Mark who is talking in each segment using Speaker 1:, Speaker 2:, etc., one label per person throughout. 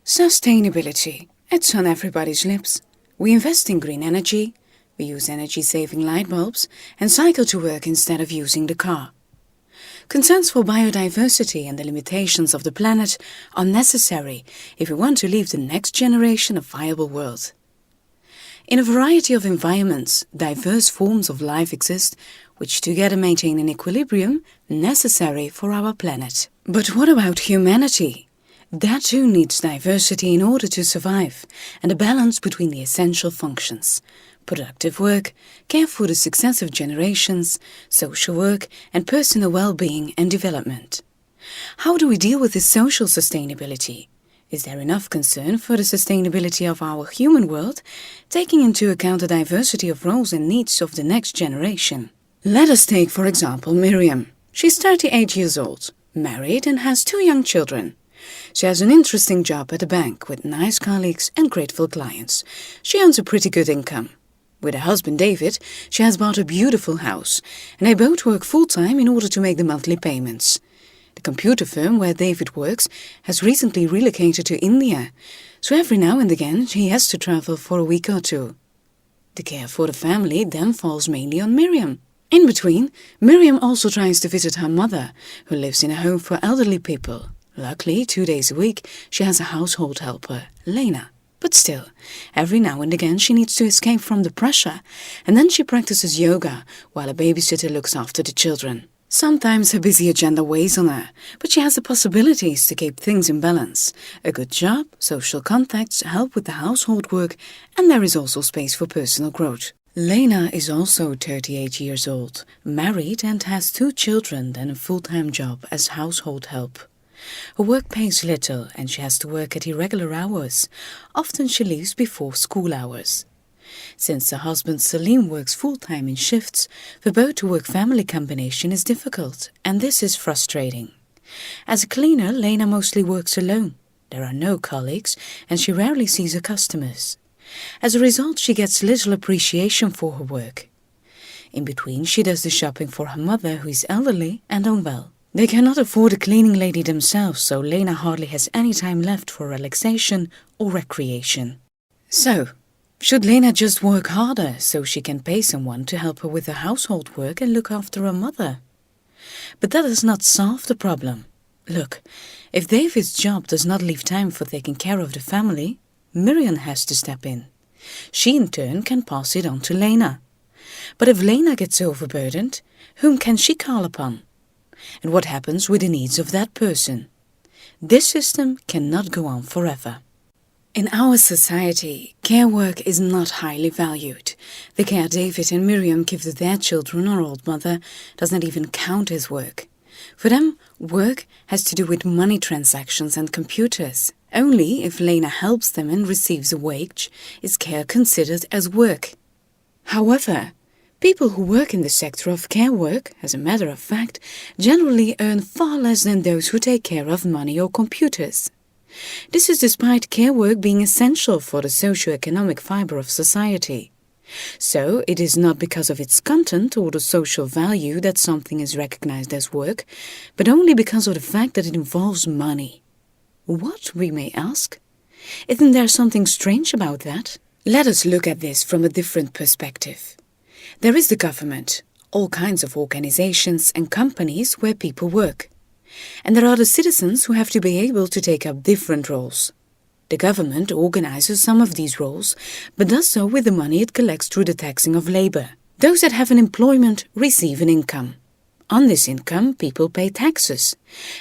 Speaker 1: Sustainability. It's on everybody's lips. We invest in green energy, we use energy-saving light bulbs, and cycle to work instead of using the car. Concerns for biodiversity and the limitations of the planet are necessary if we want to leave the next generation a viable world. In a variety of environments, diverse forms of life exist, which together maintain an equilibrium necessary for our planet. But what about humanity? That too needs diversity in order to survive, and a balance between the essential functions: productive work, care for the successive generations, social work, and personal well-being and development. How do we deal with this social sustainability? Is there enough concern for the sustainability of our human world, taking into account the diversity of roles and needs of the next generation? Let us take, for example, Miriam. She's 38 years old, married, and has 2 young children. She has an interesting job at a bank with nice colleagues and grateful clients. She earns a pretty good income. With her husband David, she has bought a beautiful house, and they both work full-time in order to make the monthly payments. The computer firm where David works has recently relocated to India, so every now and again he has to travel for a week or 2. The care for the family then falls mainly on Miriam. In between, Miriam also tries to visit her mother, who lives in a home for elderly people. Luckily, 2 days a week, she has a household helper, Lena. But still, every now and again she needs to escape from the pressure, and then she practices yoga while a babysitter looks after the children. Sometimes her busy agenda weighs on her, but she has the possibilities to keep things in balance. A good job, social contacts, help with the household work, and there is also space for personal growth. Lena is also 38 years old, married, and has 2 children and a full-time job as household help. Her work pays little and she has to work at irregular hours. Often she leaves before school hours. Since her husband Salim works full-time in shifts, the both-to-work family combination is difficult, and this is frustrating. As a cleaner, Lena mostly works alone. There are no colleagues and she rarely sees her customers. As a result, she gets little appreciation for her work. In between, she does the shopping for her mother, who is elderly and unwell. They cannot afford a cleaning lady themselves, so Lena hardly has any time left for relaxation or recreation. So, should Lena just work harder so she can pay someone to help her with the household work and look after her mother? But that does not solve the problem. Look, if David's job does not leave time for taking care of the family, Miriam has to step in. She in turn can pass it on to Lena. But if Lena gets overburdened, whom can she call upon? And what happens with the needs of that person? This system cannot go on forever. In our society, care work is not highly valued. The care David and Miriam give to their children or old mother does not even count as work. For them, work has to do with money transactions and computers. Only if Lena helps them and receives a wage is care considered as work. However, people who work in the sector of care work, as a matter of fact, generally earn far less than those who take care of money or computers. This is despite care work being essential for the socio-economic fiber of society. So, it is not because of its content or the social value that something is recognized as work, but only because of the fact that it involves money. What, we may ask? Isn't there something strange about that? Let us look at this from a different perspective. There is the government, all kinds of organizations and companies where people work. And there are the citizens who have to be able to take up different roles. The government organizes some of these roles, but does so with the money it collects through the taxing of labor. Those that have an employment receive an income. On this income, people pay taxes,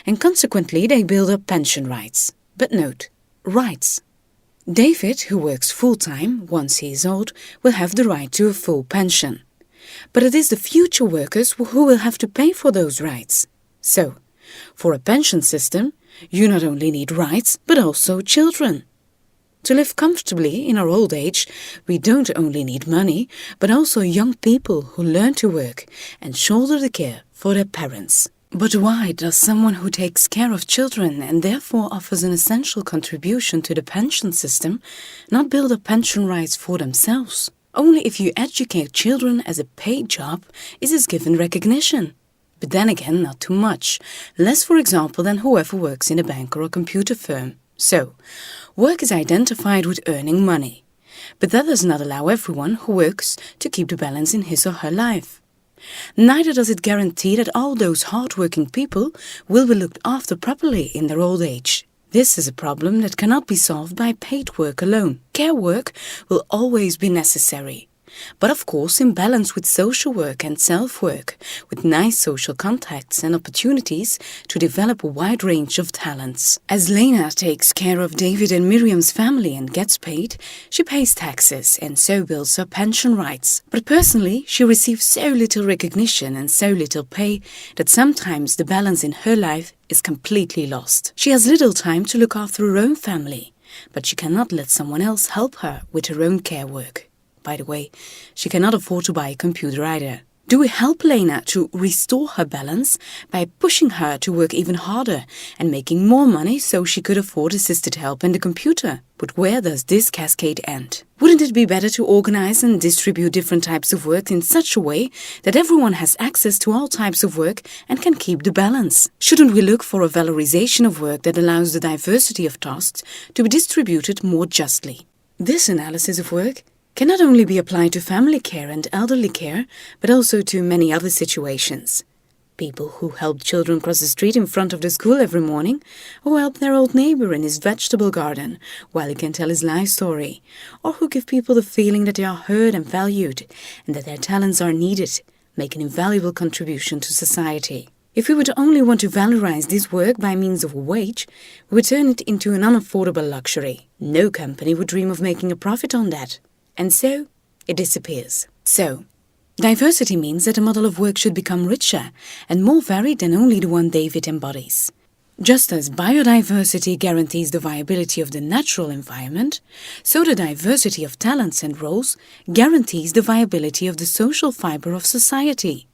Speaker 1: and consequently they build up pension rights. But note, rights. David, who works full-time, once he is old, will have the right to a full pension. But it is the future workers who will have to pay for those rights. So, for a pension system, you not only need rights, but also children. To live comfortably in our old age, we don't only need money, but also young people who learn to work and shoulder the care for their parents. But why does someone who takes care of children and therefore offers an essential contribution to the pension system not build up pension rights for themselves? Only if you educate children as a paid job is this given recognition. But then again, not too much. Less, for example, than whoever works in a bank or a computer firm. So, Work is identified with earning money, but that does not allow everyone who works to keep the balance in his or her life. Neither does it guarantee that all those hard-working people will be looked after properly in their old age. This is a problem that cannot be solved by paid work alone. Care work will always be necessary, but of course in balance with social work and self-work, with nice social contacts and opportunities to develop a wide range of talents. As Lena takes care of David and Miriam's family and gets paid, she pays taxes and so builds her pension rights. But personally, she receives so little recognition and so little pay that sometimes the balance in her life is completely lost. She has little time to look after her own family, but she cannot let someone else help her with her own care work. By the way, she cannot afford to buy a computer either. Do we help Lena to restore her balance by pushing her to work even harder and making more money so she could afford assisted help and the computer? But where does this cascade end? Wouldn't it be better to organize and distribute different types of work in such a way that everyone has access to all types of work and can keep the balance? Shouldn't we look for a valorization of work that allows the diversity of tasks to be distributed more justly? This analysis of work can not only be applied to family care and elderly care, but also to many other situations. People who help children cross the street in front of the school every morning, or help their old neighbor in his vegetable garden while he can tell his life story, or who give people the feeling that they are heard and valued and that their talents are needed, make an invaluable contribution to society. If we would only want to valorize this work by means of a wage, we would turn it into an unaffordable luxury. No company would dream of making a profit on that. And so, it disappears. So, diversity means that the model of work should become richer and more varied than only the one David embodies. Just as biodiversity guarantees the viability of the natural environment, so the diversity of talents and roles guarantees the viability of the social fiber of society.